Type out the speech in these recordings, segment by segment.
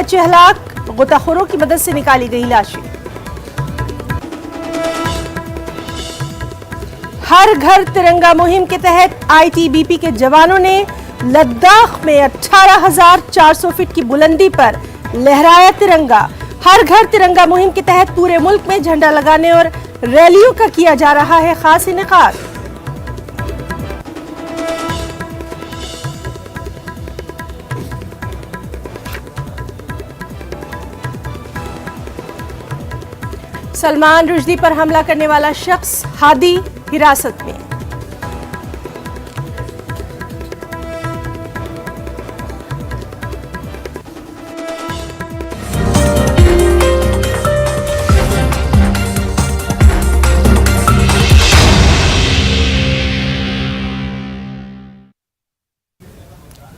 बच्चे हलाक, गोताखोरों की मदद से निकाली गई लाशें। हर घर तिरंगा मुहिम के तहत आईटीबीपी के जवानों ने लद्दाख में 18,400 फीट की बुलंदी पर लहराया तिरंगा। हर घर तिरंगा मुहिम के तहत पूरे मुल्क में झंडा लगाने और रैलियों का किया जा रहा है खास इनेकाद। सलमान रुश्दी पर हमला करने वाला शख्स हादी हिरासत में।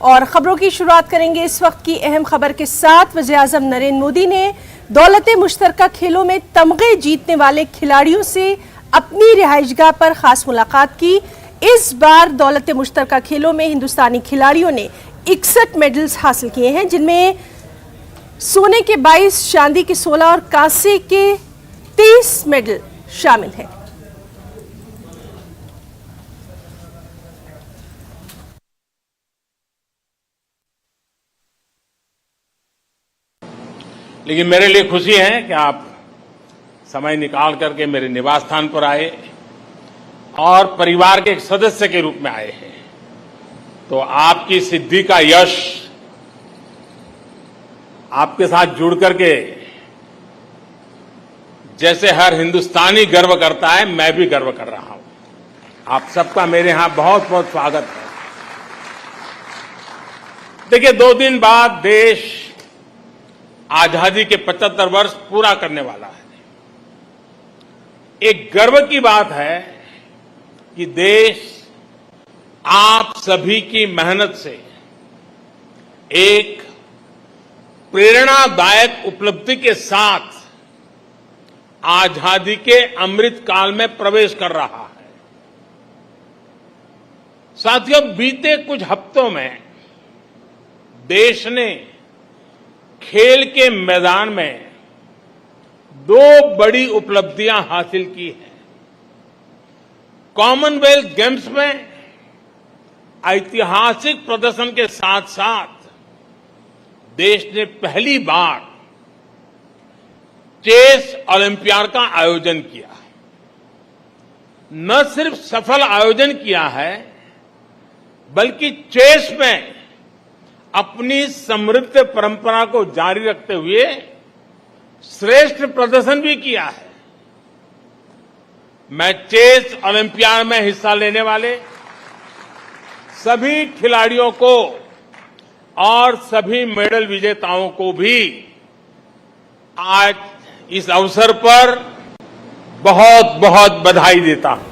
और खबरों की शुरुआत करेंगे इस वक्त की अहम खबर के साथ। वज़ीर-ए-आज़म नरेंद्र मोदी ने दौलत मुश्तरका खेलों में तमगे जीतने वाले खिलाड़ियों से अपनी रिहाइशगाह पर खास मुलाकात की। इस बार दौलत मुश्तरका खेलों में हिंदुस्तानी खिलाड़ियों ने 61 मेडल्स हासिल किए हैं, जिनमें सोने के 22, चांदी के 16 और कांसे के 30 मेडल शामिल हैं। लेकिन मेरे लिए खुशी है कि आप समय निकाल करके मेरे निवास स्थान पर आए और परिवार के एक सदस्य के रूप में आए हैं। तो आपकी सिद्धि का यश आपके साथ जुड़ करके जैसे हर हिंदुस्तानी गर्व करता है, मैं भी गर्व कर रहा हूं। आप सबका मेरे यहां बहुत बहुत स्वागत है। देखिए, 2 दिन बाद देश आजादी के 75 वर्ष पूरा करने वाला है। एक गर्व की बात है कि देश आप सभी की मेहनत से एक प्रेरणादायक उपलब्धि के साथ आजादी के अमृत काल में प्रवेश कर रहा है। साथियों, बीते कुछ हफ्तों में देश ने खेल के मैदान में 2 बड़ी उपलब्धियां हासिल की हैं। कॉमनवेल्थ गेम्स में ऐतिहासिक प्रदर्शन के साथ साथ देश ने पहली बार चेस ओलंपियाड का आयोजन किया। न सिर्फ सफल आयोजन किया है, बल्कि चेस में अपनी समृद्ध परंपरा को जारी रखते हुए श्रेष्ठ प्रदर्शन भी किया है। मैं चेस ओलंपियाड में हिस्सा लेने वाले सभी खिलाड़ियों को और सभी मेडल विजेताओं को भी आज इस अवसर पर बहुत बहुत बधाई देता हूं।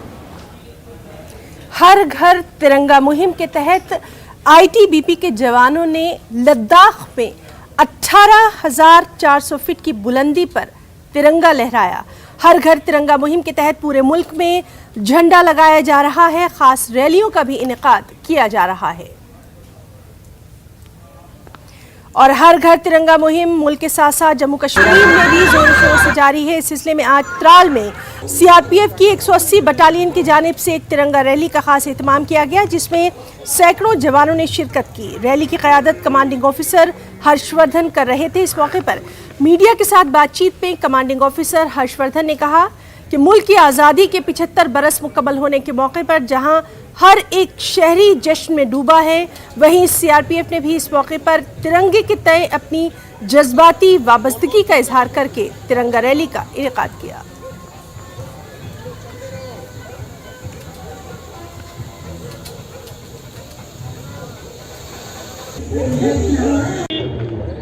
हर घर तिरंगा मुहिम के तहत आईटीबीपी के जवानों ने लद्दाख में 18,400 फीट की बुलंदी पर तिरंगा लहराया। हर घर तिरंगा मुहिम के तहत पूरे मुल्क में झंडा लगाया जा रहा है। खास रैलियों का भी इनेकाद किया जा रहा है। और हर घर तिरंगा मुहिम मुल्क के साथ साथ जम्मू कश्मीर में भी जोरों शोरों से जारी है। इस सिलसिले में आज त्राल में सीआरपीएफ की 180 बटालियन की जानिब से एक तिरंगा रैली का खास एहतमाम किया गया, जिसमें सैकड़ों जवानों ने शिरकत की। रैली की क़यादत कमांडिंग ऑफिसर हर्षवर्धन कर रहे थे। इस मौके पर मीडिया के साथ बातचीत में कमांडिंग ऑफिसर हर्षवर्धन ने कहा कि मुल्क की आज़ादी के 75 बरस मुकम्मल होने के मौके पर जहां हर एक शहरी जश्न में डूबा है, वहीं सीआरपीएफ ने भी इस मौके पर तिरंगे के तय अपनी जज्बाती वाबस्तगी का इजहार करके तिरंगा रैली का इनेकाद किया।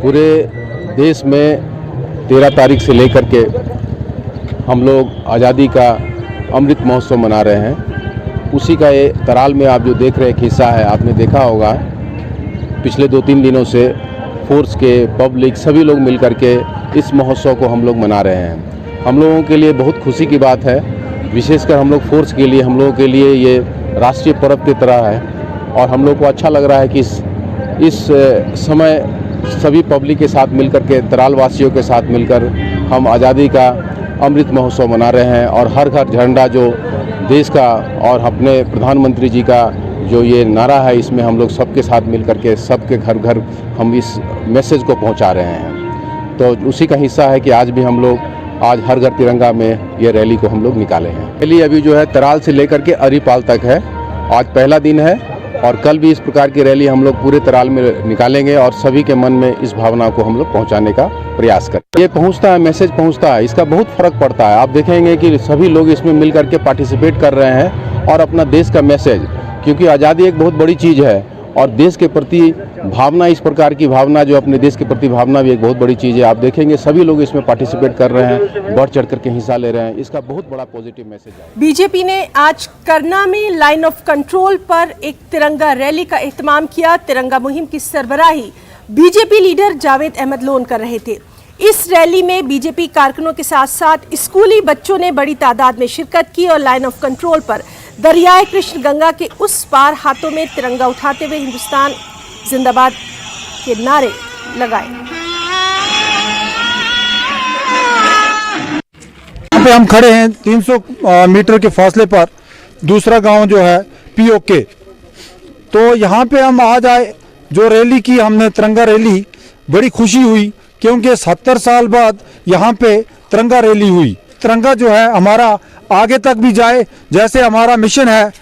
पूरे देश में 13 तारीख से लेकर के हम लोग आज़ादी का अमृत महोत्सव मना रहे हैं। उसी का ये तराल में आप जो देख रहे हैं एक हिस्सा है। आपने देखा होगा पिछले 2-3 दिनों से फोर्स के, पब्लिक, सभी लोग मिलकर के इस महोत्सव को हम लोग मना रहे हैं। हम लोगों के लिए बहुत खुशी की बात है, विशेषकर हम लोग फोर्स के लिए, हम लोगों के लिए ये राष्ट्रीय पर्व की तरह है। और हम लोग को अच्छा लग रहा है कि इस समय सभी पब्लिक के साथ मिलकर के, तराल वासियों के साथ मिलकर हम आज़ादी का अमृत महोत्सव मना रहे हैं। और हर घर झंडा जो देश का और अपने प्रधानमंत्री जी का जो ये नारा है, इसमें हम लोग सबके साथ मिलकर के सबके घर घर हम इस मैसेज को पहुंचा रहे हैं। तो उसी का हिस्सा है कि आज भी हम लोग आज हर घर तिरंगा में ये रैली को हम लोग निकाले हैं। रैली अभी जो है तराल से लेकर के अरीपाल तक है। आज पहला दिन है और कल भी इस प्रकार की रैली हम लोग पूरे तराल में निकालेंगे और सभी के मन में इस भावना को हम लोग पहुंचाने का प्रयास करें। ये पहुंचता है, मैसेज पहुंचता है, इसका बहुत फर्क पड़ता है। आप देखेंगे कि सभी लोग इसमें मिल करके पार्टिसिपेट कर रहे हैं और अपना देश का मैसेज, क्योंकि आज़ादी एक बहुत बड़ी चीज़ है और देश के प्रति भावना, इस प्रकार की भावना जो अपने देश के प्रति भावना भी एक बहुत बड़ी चीज़ है। आप देखेंगे सभी लोग इसमें पार्टिसिपेट कर रहे हैं, बढ़ चढ़ करके हिस्सा ले रहे हैं। इसका बहुत बड़ा पॉजिटिव मैसेज है। बीजेपी ने आज करना में लाइन ऑफ कंट्रोल पर एक तिरंगा रैली का एहतमाम किया। तिरंगा मुहिम की सरबराही बीजेपी लीडर जावेद अहमद लोन कर रहे थे। इस रैली में बीजेपी कारकुनों के साथ साथ स्कूली बच्चों ने बड़ी तादाद में शिरकत की और लाइन ऑफ कंट्रोल पर दरियाए कृष्ण गंगा के उस पार हाथों में तिरंगा उठाते हुए हिंदुस्तान जिंदाबाद के नारे लगाए। यहाँ पे हम खड़े हैं 300 मीटर के फासले पर, दूसरा गांव जो है पीओके। तो यहाँ पे हम आज आए, जो रैली की हमने तिरंगा रैली, बड़ी खुशी हुई क्योंकि 70 साल बाद यहाँ पे तिरंगा रैली हुई। तिरंगा जो है हमारा आगे तक भी जाए, जैसे हमारा मिशन है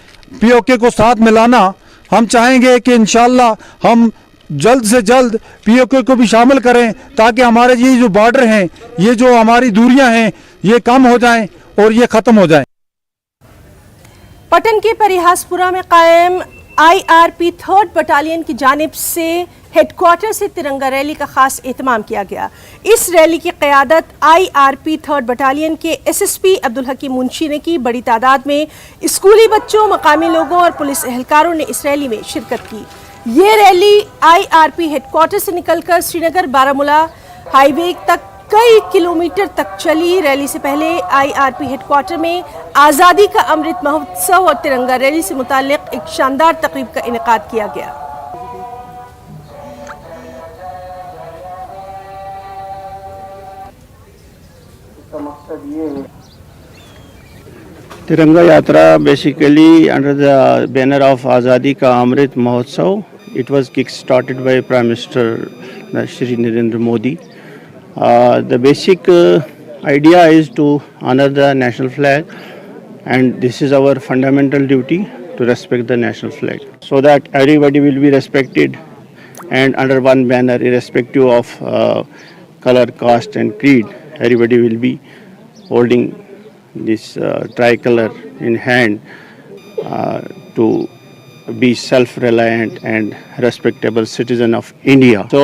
पीओके को साथ मिलाना। हम चाहेंगे कि इंशाल्लाह हम जल्द से जल्द पीओके को भी शामिल करें ताकि हमारे ये जो बॉर्डर हैं, ये जो हमारी दूरियां हैं, ये कम हो जाएं और ये ख़त्म हो जाएं। पटन के परिहासपुरा में कायम आईआरपी 3rd बटालियन की जानिब से हेडक्वार्टर से तिरंगा रैली का खास एहतमाम किया गया। इस रैली की क़यादत आईआरपी 3rd बटालियन के एसएसपी अब्दुल हकीम मुंशी ने की। बड़ी तादाद में स्कूली बच्चों, मकामी लोगों और पुलिस एहलकारों ने इस रैली में शिरकत की। ये रैली आईआरपी हेडक्वार्टर से निकलकर श्रीनगर बारामूला हाईवे तक कई किलोमीटर तक चली। रैली से पहले आईआरपी हेडक्वार्टर में आज़ादी का अमृत महोत्सव और तिरंगा रैली से मुताल्लिक एक शानदार तकरीब का इनेकाद किया गया। तिरंगा यात्रा basically under the banner of Azadi Ka Amrit Mahotsav. It was kick-started by Prime Minister Shri Narendra Modi. The basic idea is to honor the national flag, and this is our fundamental duty to respect the national flag, so that everybody will be respected and under one banner, irrespective of color, caste and creed. Everybody will be holding this tricolor in hand to be self-reliant and respectable citizen of India. So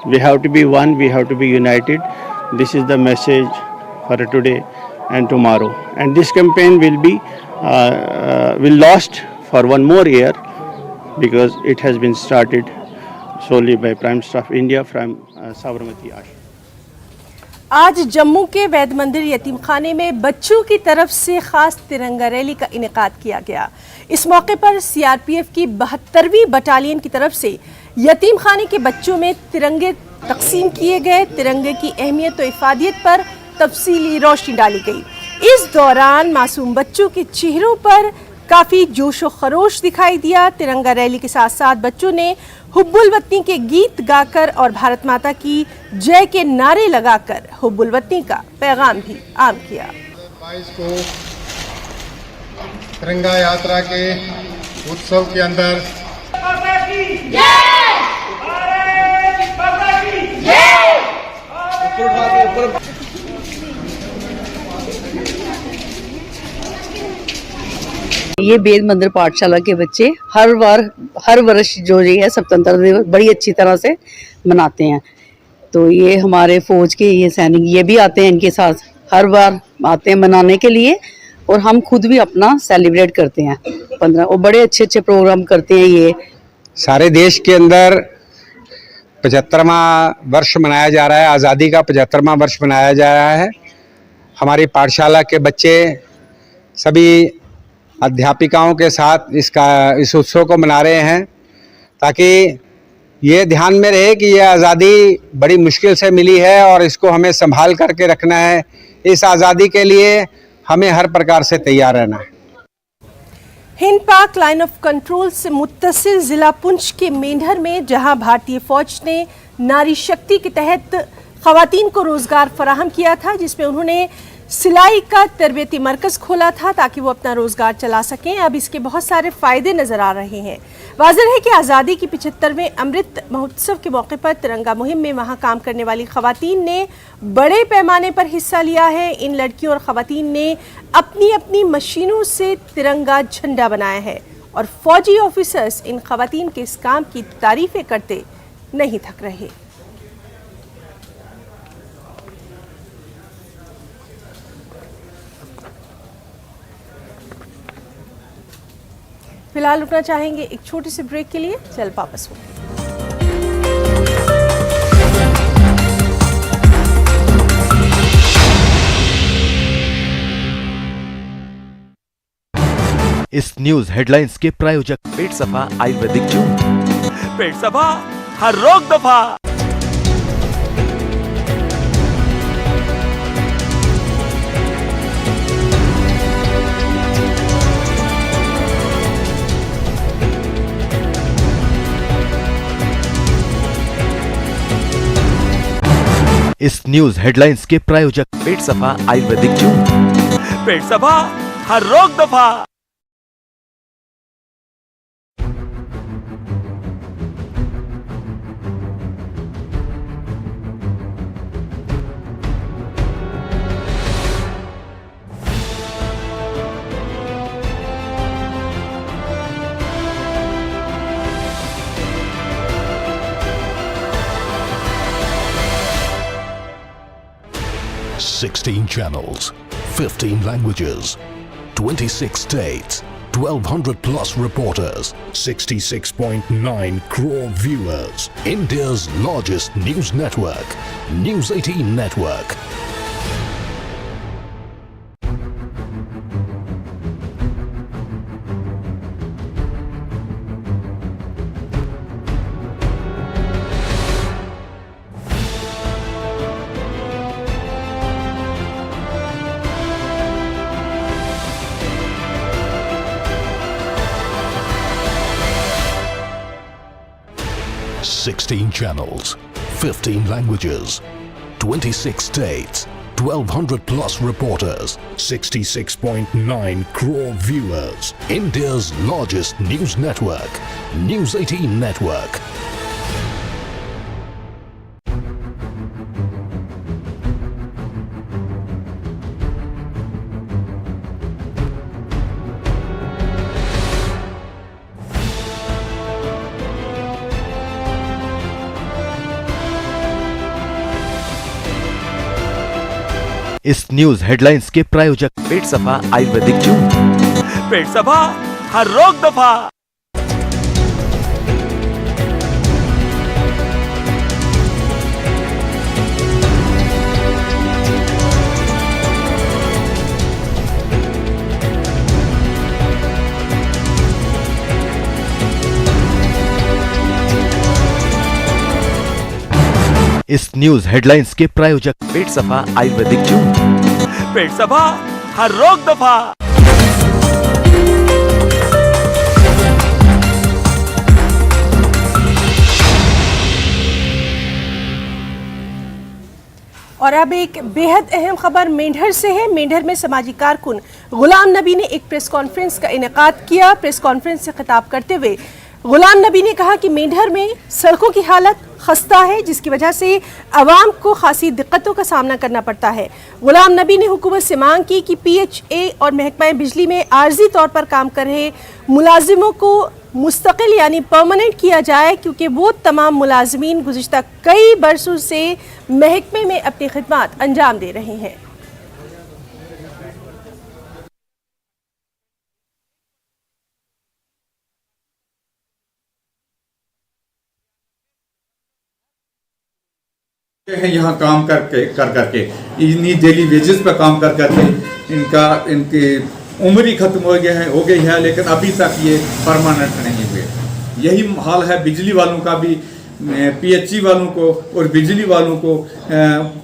we have to be one, we have to be united. This is the message for today and tomorrow. And this campaign will last for one more year because it has been started solely by Prime Minister of India from Sabarmati Ashram. आज जम्मू के वैद मंदिर यतीम खाने में बच्चों की तरफ से खास तिरंगा रैली का इनेकाद किया गया। इस मौके पर सीआरपीएफ की 72वीं बटालियन की तरफ से यतीम खाने के बच्चों में तिरंगे तकसीम किए गए। तिरंगे की अहमियत और इफादियत पर तफसीली रोशनी डाली गई। इस दौरान मासूम बच्चों के चेहरों पर काफ़ी जोश व खरोश दिखाई दिया। तिरंगा रैली के साथ साथ बच्चों ने हुब्बुल वतनी के गीत गाकर और भारत माता की जय के नारे लगाकर हुब्बुल वतनी का पैगाम भी आम किया। 22 को तिरंगा यात्रा के उत्सव के अंदर ये वेद मंदिर पाठशाला के बच्चे हर वर्ष जो ये है स्वतंत्रता दिवस बड़ी अच्छी तरह से मनाते हैं। तो ये हमारे फौज के ये सैनिक ये भी आते हैं, इनके साथ हर बार आते हैं मनाने के लिए, और हम खुद भी अपना सेलिब्रेट करते हैं 15 और बड़े अच्छे अच्छे प्रोग्राम करते हैं। ये सारे देश के अंदर 75वां वर्ष मनाया जा रहा है, आज़ादी का 75वां वर्ष मनाया जा रहा है। हमारी पाठशाला के बच्चे सभी अध्यापिकाओं के साथ इस उत्सव को मना रहे हैं ताकि ये ध्यान में रहे कि ये आज़ादी बड़ी मुश्किल से मिली है और इसको हमें संभाल करके रखना है। इस आज़ादी के लिए हमें हर प्रकार से तैयार रहना है। हिंद पाक लाइन ऑफ कंट्रोल से मुत्तसिल जिला पुंछ के मेंढर में जहां भारतीय फौज ने नारी शक्ति के तहत खवातीन को रोजगार फराहम किया था, जिसमें उन्होंने सिलाई का तरबियती मरकज खोला था ताकि वो अपना रोजगार चला सकें। अब इसके बहुत सारे फायदे नजर आ रहे हैं। वाज़ेह है कि आज़ादी की 75वें अमृत महोत्सव के मौके पर तिरंगा मुहिम में वहां काम करने वाली खवातीन ने बड़े पैमाने पर हिस्सा लिया है। इन लड़कियों और खवातीन ने अपनी अपनी मशीनों से तिरंगा झंडा बनाया है और फौजी ऑफिसर्स इन खवातीन के इस काम की तारीफें करते नहीं थक रहे। फिलहाल रुकना चाहेंगे एक छोटे से ब्रेक के लिए, चल वापस होंगे। इस न्यूज हेडलाइंस के प्रायोजक पेट सफा आयुर्वेदिक जूस, पेट सफा हर रोग दफा। इस न्यूज हेडलाइंस के प्रायोजक पेट सफा आयुर्वेदिक जूस, पेट सफा हर रोग दफा। Sixteen channels, 15 languages, 26 states, 1200 plus reporters, 66.9 crore viewers. India's largest news network, News 18 Network. Sixteen channels, 15 languages, 26 states, 1200 plus reporters, 66.9 crore viewers. India's largest news network, News 18 Network. इस news headlines के प्रायोजक पेट सफा Ayurvedic juice, पेट सफा हर रोग दफा। इस news headlines के प्रायोजक पेट सफा आयुर्वेदिक जूस, पेट सफा हर रोग दफा। और अब एक बेहद अहम खबर मेंढर से है। मेंढर में समाजी कारकुन गुलाम नबी ने एक प्रेस कॉन्फ्रेंस का इनेकाद किया। प्रेस कॉन्फ्रेंस से खिताब करते हुए गुलाम नबी ने कहा कि मेंढर में सड़कों की हालत खस्ता है, जिसकी वजह से आवाम को खासी दिक्कतों का सामना करना पड़ता है। गुलाम नबी ने हुकूमत से मांग की कि PHA और महकमा बिजली में आर्जी तौर पर काम कर रहे मुलाजिमों को मुस्तकिल यानी परमानेंट किया जाए, क्योंकि वो तमाम मुलाजिमीन गुज़िश्ता कई बरसों से महकमे में अपनी खिदमत अंजाम दे रहे हैं। यहाँ काम करके इन्हीं डेली वेजेस पर काम करके इनकी उम्र ही खत्म हो गई है, लेकिन अभी तक ये परमानेंट नहीं हुए। यही हाल है बिजली वालों का भी। पीएचई वालों को और बिजली वालों को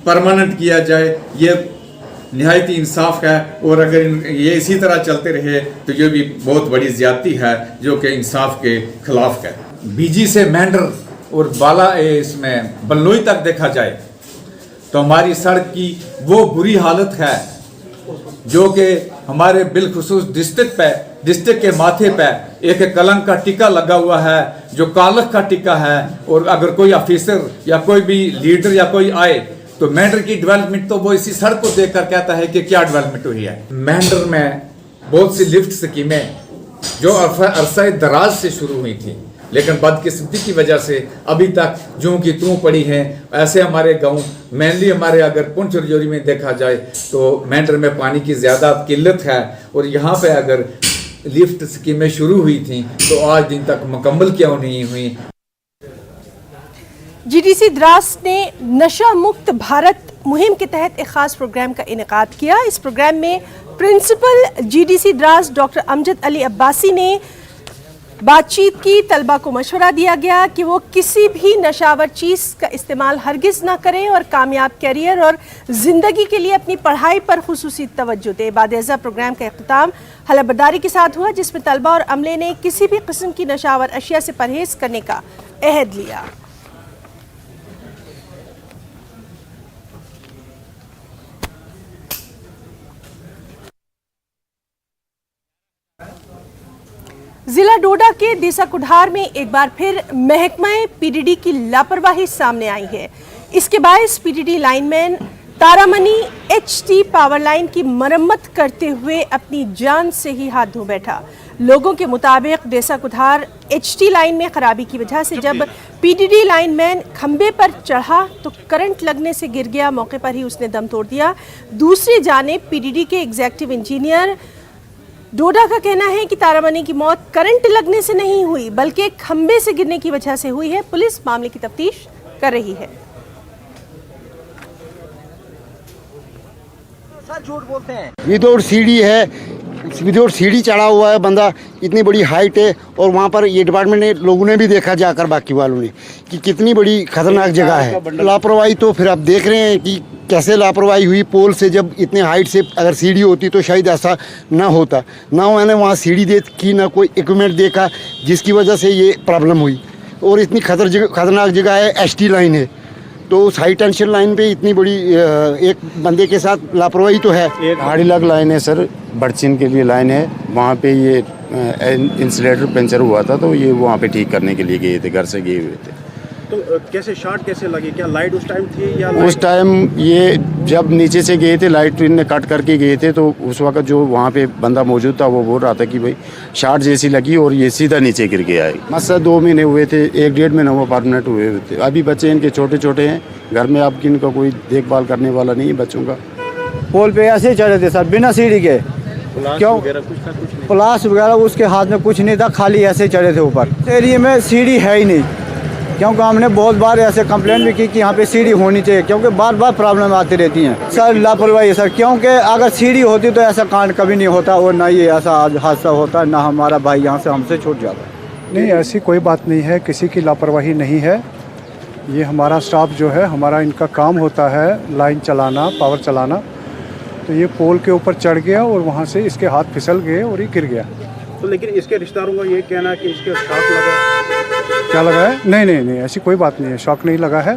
परमानेंट किया जाए। ये निहायत इंसाफ है और अगर ये इसी तरह चलते रहे तो ये भी बहुत बड़ी ज्यादती है जो कि इंसाफ के खिलाफ है। बीजी से मेंढर और बाला इसमें बल्लोई तक देखा जाए तो हमारी सड़क की वो बुरी हालत है जो कि हमारे बिलखुसूस डिस्ट्रिक्ट के माथे पे एक कलंक का टिक्का लगा हुआ है जो कालख का टिक्का है। और अगर कोई ऑफिसर या कोई भी लीडर या कोई आए तो मेंढर की डेवलपमेंट तो वो इसी सड़क को देखकर कहता है कि क्या डेवलपमेंट हुई है। मेंढर में बहुत सी लिफ्ट स्कीमें जो अरसा दराज से शुरू हुई थी लेकिन बदकिस्मती की वजह से अभी तक जूं की तूं पड़ी हैं। ऐसे हमारे गांव मेनली हमारे अगर पुंछ रजौरी में देखा जाए तो मेंढर में पानी की ज़्यादा किल्लत है और यहाँ पे अगर लिफ्ट स्कीमें शुरू हुई थी तो आज दिन तक मुकम्मल क्यों नहीं हुई। जीडीसी द्रास ने नशा मुक्त भारत मुहिम के तहत एक खास प्रोग्राम का इनेकाद किया। इस प्रोग्राम में principal GDC Dras doctor Amjad Ali Abbasi ने बातचीत की। तलबा को मशवरा दिया गया कि वो किसी भी नशावर चीज़ का इस्तेमाल हरगिज़ ना करें और कामयाब कैरियर और ज़िंदगी के लिए अपनी पढ़ाई पर खुसूसी तवज्जो दें। बाद-ए-ज़ा प्रोग्राम का इख्तिताम हलफबर्दारी के साथ हुआ जिसमें तलबा और अमले ने किसी भी किस्म की नशावर अशिया से परहेज़ करने का अहद लिया। जिला डोडा के देसा कुठार में एक बार फिर महकमा पीडीडी की लापरवाही सामने आई है। इसके बायस PDD lineman Taramani HT power line की मरम्मत करते हुए अपनी जान से ही हाथ धो बैठा। लोगों के मुताबिक देसा कुठार एचटी लाइन में खराबी की वजह से जब पीडीडी लाइनमैन खंबे पर चढ़ा तो करंट लगने से गिर गया। मौके पर ही उसने दम तोड़ दिया। दूसरी जानिब पीडीडी के एग्जीक्यूटिव इंजीनियर डोडा का कहना है कि तारामनी की मौत करंट लगने से नहीं हुई बल्कि खंबे से गिरने की वजह से हुई है। पुलिस मामले की तफ्तीश कर रही है। झूठ बोलते हैं। विदाउट सीढ़ी है, विदाउट सीढ़ी चढ़ा हुआ है बंदा, इतनी बड़ी हाइट है और वहाँ पर ये डिपार्टमेंट ने लोगों ने भी देखा जाकर बाकी वालों ने कि कितनी बड़ी खतरनाक जगह है। लापरवाही तो फिर आप देख रहे हैं कि कैसे लापरवाही हुई। पोल से जब इतने हाइट से अगर सीढ़ी होती तो शायद ऐसा ना होता। ना मैंने वहाँ सीढ़ी देखी ना कोई इक्विपमेंट देखा जिसकी वजह से ये प्रॉब्लम हुई। और इतनी खतरनाक जगह है, एसटी लाइन है, तो उस हाई टेंशन लाइन पे इतनी बड़ी एक बंदे के साथ लापरवाही तो है। एक हाड़ी लग लाइन है सर, बर्चिन के लिए लाइन है। वहाँ पे ये इंसुलेटर पंचर हुआ था तो ये वहाँ पे ठीक करने के लिए गए थे, घर से गए हुए थे। तो कैसे शॉर्ट कैसे लगी? क्या लाइट उस टाइम थी या उस टाइम ये जब नीचे से गए थे लाइट ने कट करके गए थे तो उस वक्त जो वहाँ पे बंदा मौजूद था वो बोल रहा था कि भाई शॉर्ट जैसी लगी और ये सीधा नीचे गिर गया है। मसला 2 महीने हुए थे, 1-1.5 महीना वो परमानेंट हुए थे। अभी बच्चे इनके छोटे छोटे हैं, घर में अब इनका कोई देखभाल करने वाला नहीं है बच्चों का। पोल पे ऐसे ही चढ़े थे सर बिना सीढ़ी के। क्यों? प्लास वगैरह उसके हाथ में कुछ नहीं था, खाली ऐसे चढ़े थे ऊपर। एरिया में सीढ़ी है ही नहीं, क्योंकि हमने बहुत बार ऐसे कंप्लेंट भी की कि यहाँ पे सीढ़ी होनी चाहिए, क्योंकि बार बार प्रॉब्लम आती रहती हैं। सर लापरवाही है सर, क्योंकि अगर सीढ़ी होती तो ऐसा कांड कभी नहीं होता और ना ये ऐसा हादसा होता, ना हमारा भाई यहाँ से हमसे छूट जाता। नहीं, ऐसी कोई बात नहीं है, किसी की लापरवाही नहीं है। ये हमारा स्टाफ जो है, हमारा इनका काम होता है लाइन चलाना, पावर चलाना। तो ये पोल के ऊपर चढ़ गया और वहाँ से इसके हाथ फिसल गए और ये गिर गया। तो लेकिन इसके रिश्तेदारों का ये कहना है कि इसके शॉक लगा। क्या लगा है? नहीं, ऐसी कोई बात नहीं है, शॉक नहीं लगा है।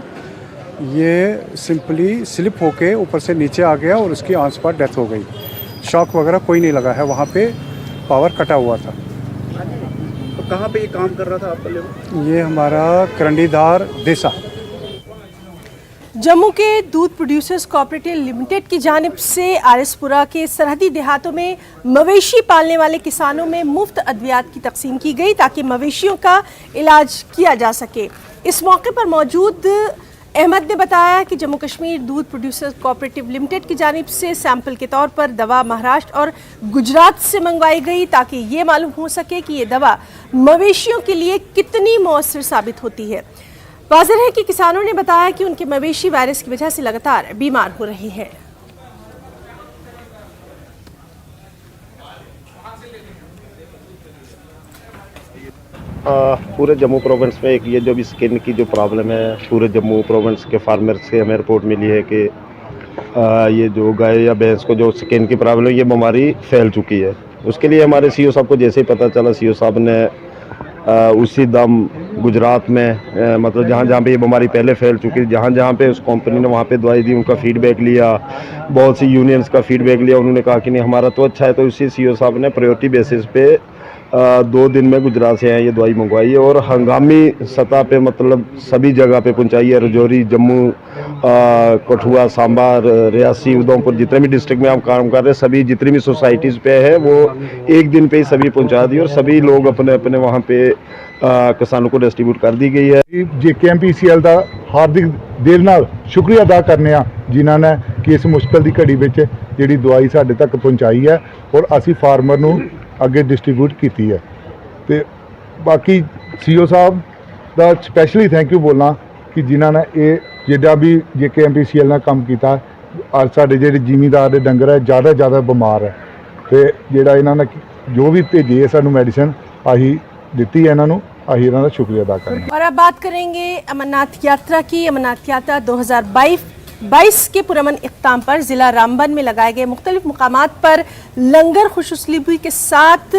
ये सिंपली स्लिप होके ऊपर से नीचे आ गया और उसकी ऑन स्पॉट डेथ हो गई। शॉक वगैरह कोई नहीं लगा है, वहाँ पे पावर कटा हुआ था। तो कहाँ पे ये काम कर रहा था आपका लेबर? ये हमारा करंडीधार देसा। जम्मू के दूध प्रोड्यूसर्स कोऑपरेटिव लिमिटेड की जानिब से आरएसपुरा के सरहदी देहातों में मवेशी पालने वाले किसानों में मुफ्त अद्वियात की तकसीम की गई ताकि मवेशियों का इलाज किया जा सके। इस मौके पर मौजूद अहमद ने बताया कि जम्मू कश्मीर दूध प्रोड्यूसर्स कोऑपरेटिव लिमिटेड की जानिब से सैंपल के तौर पर दवा महाराष्ट्र और गुजरात से मंगवाई गई ताकि ये मालूम हो सके कि ये दवा मवेशियों के लिए कितनी मौसर साबित होती है। वाज़ेह है कि किसानों ने बताया कि उनके मवेशी वायरस की वजह से लगातार बीमार हो रहे हैं। पूरे जम्मू प्रोविंस में एक ये जो भी स्किन की जो प्रॉब्लम है, पूरे जम्मू प्रोविंस के फार्मर्स से हमें रिपोर्ट मिली है कि ये जो गाय या भैंस को जो स्किन की प्रॉब्लम, ये बीमारी फैल चुकी है। उसके लिए हमारे सीओ साहब को जैसे ही पता चला, सीओ साहब ने उसी दम गुजरात में मतलब जहाँ जहाँ पे ये बीमारी पहले फैल चुकी है, जहाँ जहाँ पे उस कंपनी ने वहाँ पे दवाई दी, उनका फीडबैक लिया, बहुत सी यूनियंस का फीडबैक लिया। उन्होंने कहा कि नहीं हमारा तो अच्छा है, तो उसी सीओ साहब ने प्रायोरिटी बेसिस पे 2 दिन में गुजरात से आए ये दवाई मंगवाई है और हंगामी सतह पे मतलब सभी जगह पे पहुँचाई है। रजौरी, जम्मू, कठुआ, सांबा, रियासी, उधमपुर, जितने भी डिस्ट्रिक्ट में हम काम कर रहे हैं, सभी जितनी भी सोसाइटीज़ पे है वो एक दिन पे ही सभी पहुँचा दी और सभी लोग अपने अपने वहाँ पे किसानों को डिस्ट्रीब्यूट कर दी गई है। JKMPCL ਦਾ ਹਾਰਦਿਕ ਦਿਲ ਨਾਲ ਸ਼ੁਕਰੀਆ ਅਦਾ ਕਰਨੇ ਆ ਜਿਨ੍ਹਾਂ ਨੇ ਕਿ ਇਸ ਮੁਸ਼ਕਲ ਦੀ ਘੜੀ ਵਿੱਚ ਜਿਹੜੀ ਦਵਾਈ ਸਾਡੇ ਤੱਕ ਪਹੁੰਚਾਈ ਹੈ ਔਰ ਅਸੀਂ ਫਾਰਮਰ ਨੂੰ ਅੱਗੇ ਡਿਸਟ੍ਰੀਬਿਊਟ ਕੀਤੀ ਹੈ। ਤੇ ਬਾਕੀ CEO Sahib the specially thank you ਬੋਲਣਾ ਕਿ ਜਿਨ੍ਹਾਂ ਨੇ ਇਹ ਜਿਹੜਾ ਵੀ JKMPCL ਨਾਲ ਕੰਮ ਕੀਤਾ। ਅੱਜ ਸਾਡੇ ਜਿਹੜੇ ਜ਼ਿਮੀਂਦਾਰ ਦੇ ਡੰਗਰ ਹੈ ਜ਼ਿਆਦਾ ਬਿਮਾਰ ਹੈ ਤੇ ਜਿਹੜਾ ਇਹਨਾਂ ਨੇ ਜੋ ਵੀ ਭੇਜੀ ਹੈ ਸਾਨੂੰ ਮੈਡੀਸਨ ਆਹੀ ਦਿੱਤੀ ਹੈ ਇਹਨਾਂ ਨੂੰ, ਆਹੀ ਇਹਨਾਂ ਦਾ ਸ਼ੁਕਰੀਆ ਅਦਾ ਕਰਨਾ। और अब बात करेंगे अमरनाथ यात्रा की। अमरनाथ यात्रा 2022 के पुरअमन इख्ताम पर जिला रामबन में लगाए गए मुख्तलिफ मुकामात पर लंगर खुशउस्लूबी के साथ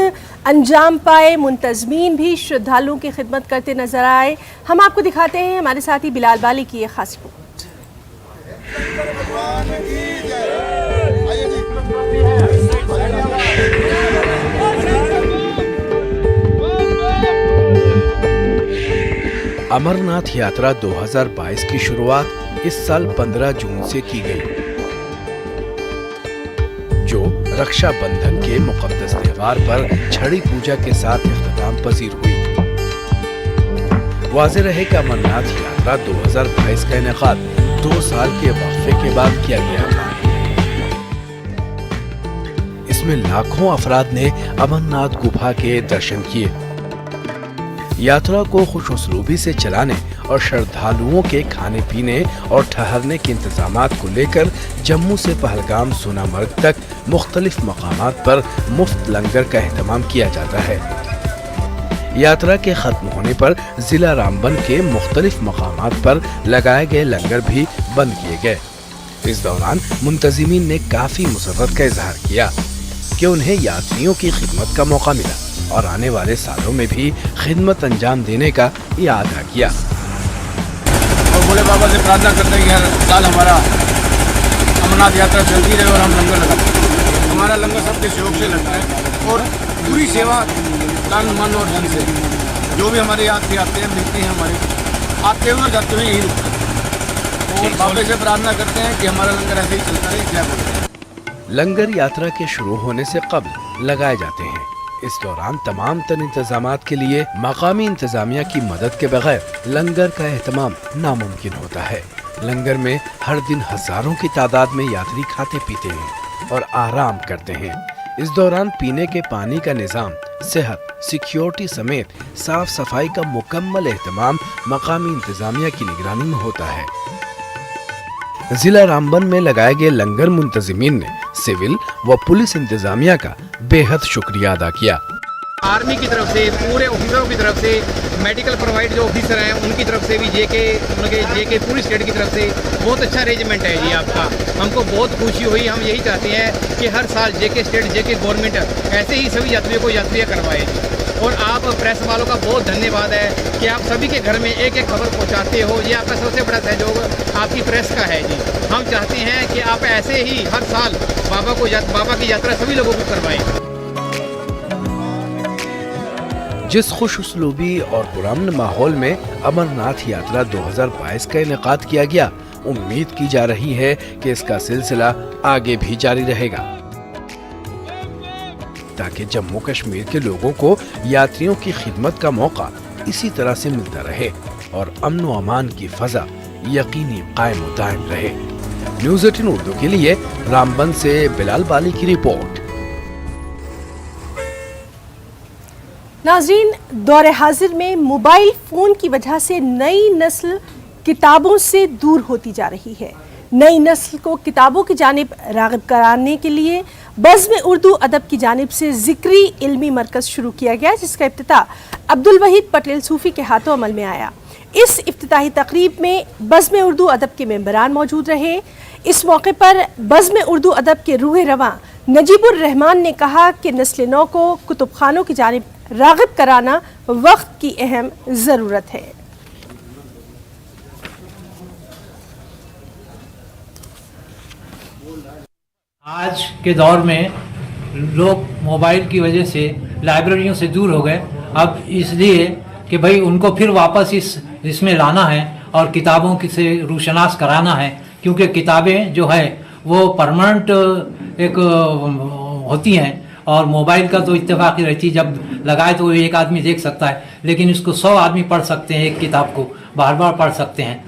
अंजाम पाए। मुंतजमीन भी श्रद्धालुओं की खिदमत करते नजर आए। हम आपको दिखाते हैं हमारे साथी बिलाल बाली की एक खास रिपोर्ट। अमरनाथ यात्रा 2022 की शुरुआत इस साल 15 जून से की गई, जो रक्षाबंधन के मुकद्दस त्योहार पर छड़ी पूजा के साथ इख्तिताम पजीर हुई। वाज़ेह रहे कि अमरनाथ यात्रा 2022 का इनेकाद 2 साल के वक्फे के बाद किया गया था। इसमें लाखों अफराद ने अमरनाथ गुफा के दर्शन किए। यात्रा को खुशउस्लूबी से चलाने और श्रद्धालुओं के खाने पीने और ठहरने के इंतजामात को लेकर जम्मू से पहलगाम, सोनामर्ग तक मुख्तलिफ मकामात पर मुफ्त लंगर का एहतमाम किया जाता है। यात्रा के खत्म होने पर जिला रामबन के मुख्तलिफ मकामात पर लगाए गए लंगर भी बंद किए गए। इस दौरान मुंतजिमीन ने काफी मुसर्रत का इजहार किया कि उन्हें यात्रियों की खिदमत का मौका मिला और आने वाले सालों में भी खिदमत अंजाम देने का इरादा किया। और भोले बाबा से प्रार्थना करते हैं कि हर साल हमारा अमरनाथ यात्रा चलती रहे और हम लंगर लगाते हैं। हमारा लंगर सबके सहयोग से लगता है और पूरी सेवा तन, मन और धन से जो भी हमारे यात्री आते हैं, मिलते हैं, हमारे आते हुए और जाते हुए यही रुकते हैं और बाबा से प्रार्थना करते हैं कि हमारा लंगर ऐसे ही चलता रहे। जय भोले। लंगर यात्रा के शुरू होने से कब्ल लगाए जाते हैं। इस दौरान तमाम तर इंतजामात के लिए मकामी इंतजामिया की मदद के बगैर लंगर का एहतमाम नामुमकिन होता है। लंगर में हर दिन हजारों की तादाद में यात्री खाते पीते हैं और आराम करते हैं। इस दौरान पीने के पानी का निजाम, सेहत, सिक्योरिटी समेत साफ सफाई का मुकम्मल एहतमाम मकामी इंतजामिया की निगरानी में होता है। जिला रामबन में लगाए गए लंगर मुंतजिमीन ने सिविल व पुलिस इंतजामिया का बेहद शुक्रिया अदा किया। आर्मी की तरफ से, पूरे ऑफिसरों की तरफ से, मेडिकल प्रोवाइड जो ऑफिसर हैं उनकी तरफ से भी, जेके पूरी स्टेट की तरफ से बहुत अच्छा अरेंजमेंट है जी आपका। हमको बहुत खुशी हुई। हम यही चाहते हैं कि हर साल जेके स्टेट, जेके गवर्नमेंट ऐसे ही सभी यात्रियों को यात्रियाँ करवाए। और आप प्रेस वालों का बहुत धन्यवाद है कि आप सभी के घर में एक एक खबर पहुंचाते हो। ये आपका सबसे बड़ा सहयोग आपकी प्रेस का है जी। हम चाहते हैं कि आप ऐसे ही हर साल बाबा की यात्रा सभी लोगों को करवाएं। जिस खुशउस्लूबी और पुरअमन माहौल में अमरनाथ यात्रा 2022 का इनेकाद किया गया, उम्मीद की जा रही है कि इसका सिलसिला आगे भी जारी रहेगा ताकि जम्मू कश्मीर के लोगों को यात्रियों की खिदमत का मौका इसी तरह से मिलता रहे और अमन व अमान की फजा यकीनी कायम व दायम रहे। न्यूज़ 18 उर्दू के लिए रामबन से बिलाल बाली की रिपोर्ट। नाजरीन, दौरे हाजिर में मोबाइल फ़ोन की वजह से नई नस्ल किताबों से दूर होती जा रही है। नई नस्ल को किताबों की जानिब राग़िब कराने के लिए बज़्म उर्दू अदब की जानिब से जिक्री इल्मी मरकज शुरू किया गया, जिसका इफ्तिताह अब्दुल वहीद पटेल सूफी के हाथों अमल में आया। इस इफ्तिताही तकरीब में बज़्म उर्दू अदब के मेंबरान मौजूद रहे। इस मौके पर बज़्म उर्दू अदब के रूह रवां नजीबुर रहमान ने कहा कि नस्ल नौ को कुतुब खानों की जानिब राग़िब कराना वक्त की अहम ज़रूरत है। आज के दौर में लोग मोबाइल की वजह से लाइब्रेरियों से दूर हो गए। अब इसलिए कि भाई उनको फिर वापस इसमें लाना है और किताबों से रूशनास कराना है, क्योंकि किताबें जो है वो परमानेंट एक होती हैं और मोबाइल का तो इत्तेफाकी रहती है, जब लगाए तो एक आदमी देख सकता है, लेकिन इसको 100 आदमी पढ़ सकते हैं। एक किताब को बार बार पढ़ सकते हैं।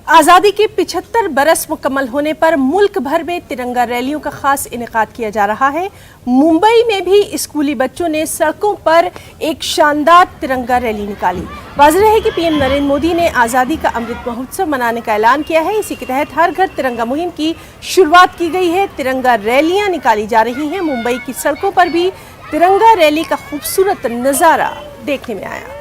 आज़ादी के 75 बरस मुकम्मल होने पर मुल्क भर में तिरंगा रैलियों का खास इनेकाद किया जा रहा है। मुंबई में भी स्कूली बच्चों ने सड़कों पर एक शानदार तिरंगा रैली निकाली। वाज़ेह है कि पीएम नरेंद्र मोदी ने आज़ादी का अमृत महोत्सव मनाने का ऐलान किया है। इसी के तहत हर घर तिरंगा मुहिम की शुरुआत की गई है। तिरंगा रैलियां निकाली जा रही हैं। मुंबई की सड़कों पर भी तिरंगा रैली का खूबसूरत नज़ारा देखने में आया।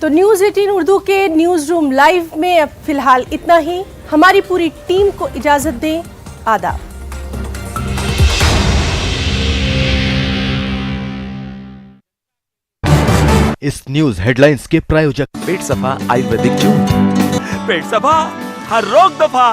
तो न्यूज़ 18 उर्दू के न्यूज़ रूम लाइव में अब फिलहाल इतना ही। हमारी पूरी टीम को इजाज़त दें। आदाब। इस न्यूज हेडलाइंस के प्रायोजक पेट सफा आयुर्वेदिक जून। पेट सफा हर रोग दफा।